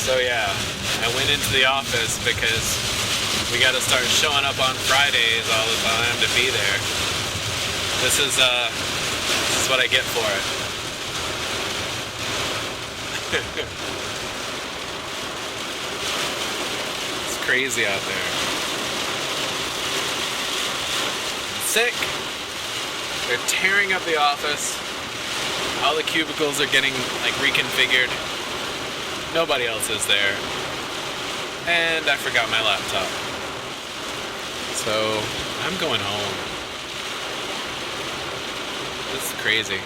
So yeah, I went into the office because we got to start showing up on Fridays all the time to be there. This is what I get for it. It's crazy out there. Sick. They're tearing up the office. All the cubicles are getting like reconfigured. Nobody else is there. And I forgot my laptop. So I'm going home. This is crazy.